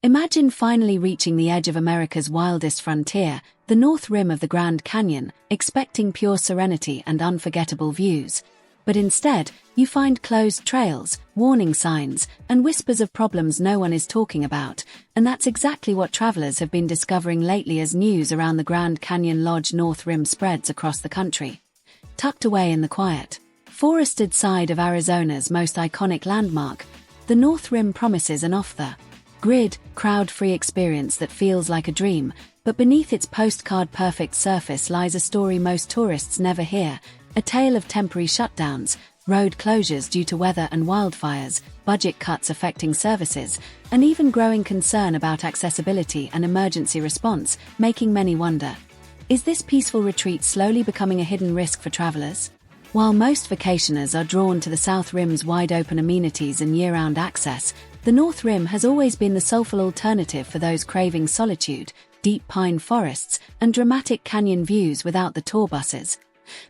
Imagine finally reaching the edge of America's wildest frontier, the North Rim of the Grand Canyon, expecting pure serenity and unforgettable views. But instead, you find closed trails, warning signs, and whispers of problems no one is talking about, and that's exactly what travelers have been discovering lately as news around the Grand Canyon Lodge North Rim spreads across the country. Tucked away in the quiet, forested side of Arizona's most iconic landmark, the North Rim promises an off-the-grid, crowd-free experience that feels like a dream, but beneath its postcard-perfect surface lies a story most tourists never hear, a tale of temporary shutdowns, road closures due to weather and wildfires, budget cuts affecting services, and even growing concern about accessibility and emergency response, making many wonder, is this peaceful retreat slowly becoming a hidden risk for travelers? While most vacationers are drawn to the South Rim's wide-open amenities and year-round access, the North Rim has always been the soulful alternative for those craving solitude, deep pine forests, and dramatic canyon views without the tour buses.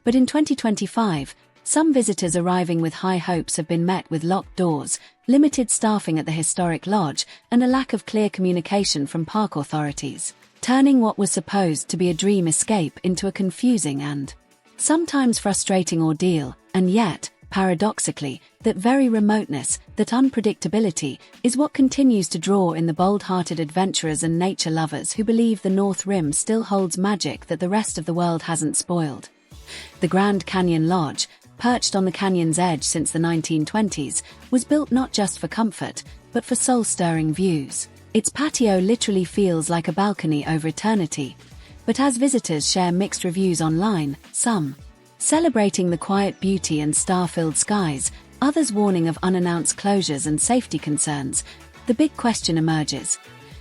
But in 2025, some visitors arriving with high hopes have been met with locked doors, limited staffing at the historic lodge, and a lack of clear communication from park authorities, turning what was supposed to be a dream escape into a confusing and sometimes frustrating ordeal. And yet, paradoxically, that very remoteness, that unpredictability, is what continues to draw in the bold-hearted adventurers and nature lovers who believe the North Rim still holds magic that the rest of the world hasn't spoiled. The Grand Canyon Lodge, perched on the canyon's edge since the 1920s, was built not just for comfort, but for soul-stirring views. Its patio literally feels like a balcony over eternity. But as visitors share mixed reviews online, some celebrating the quiet beauty and star-filled skies, others warning of unannounced closures and safety concerns, the big question emerges.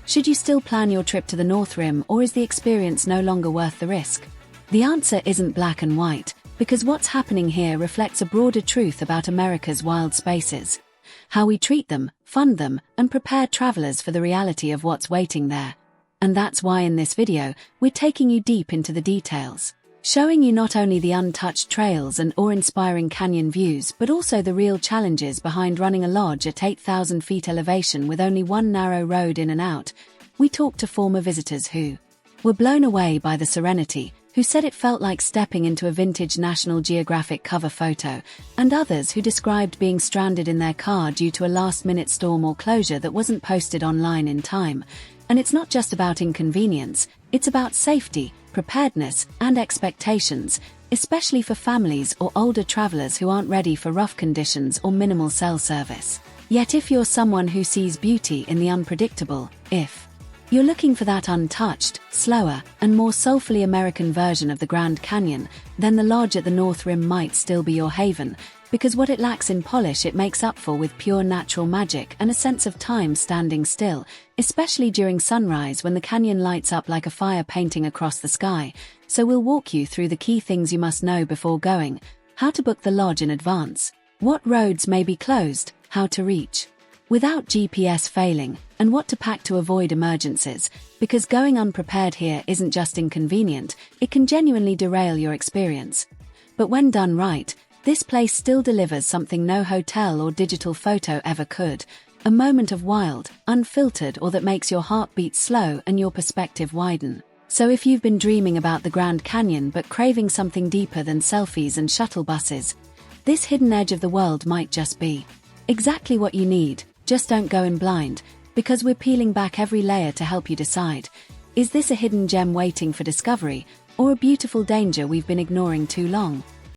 Should you still plan your trip to the North Rim, or is the experience no longer worth the risk? The answer isn't black and white, because what's happening here reflects a broader truth about America's wild spaces. How we treat them, fund them, and prepare travelers for the reality of what's waiting there. And that's why in this video, we're taking you deep into the details, showing you not only the untouched trails and awe-inspiring canyon views, but also the real challenges behind running a lodge at 8,000 feet elevation with only one narrow road in and out. We talked to former visitors who were blown away by the serenity, who said it felt like stepping into a vintage National Geographic cover photo, and others who described being stranded in their car due to a last-minute storm or closure that wasn't posted online in time. And it's not just about inconvenience, it's about safety, preparedness, and expectations, especially for families or older travelers who aren't ready for rough conditions or minimal cell service. Yet if you're someone who sees beauty in the unpredictable, if you're looking for that untouched, slower, and more soulfully American version of the Grand Canyon, then the lodge at the North Rim might still be your haven, because what it lacks in polish it makes up for with pure natural magic and a sense of time standing still, especially during sunrise when the canyon lights up like a fire painting across the sky. So we'll walk you through the key things you must know before going: how to book the lodge in advance, what roads may be closed, how to reach without GPS failing, and what to pack to avoid emergencies, because going unprepared here isn't just inconvenient, it can genuinely derail your experience. But when done right, this place still delivers something no hotel or digital photo ever could, a moment of wild, unfiltered awe that makes your heart beat slow and your perspective widen. So if you've been dreaming about the Grand Canyon but craving something deeper than selfies and shuttle buses, this hidden edge of the world might just be exactly what you need. Just don't go in blind, because we're peeling back every layer to help you decide. Is this a hidden gem waiting for discovery, or a beautiful danger we've been ignoring too long?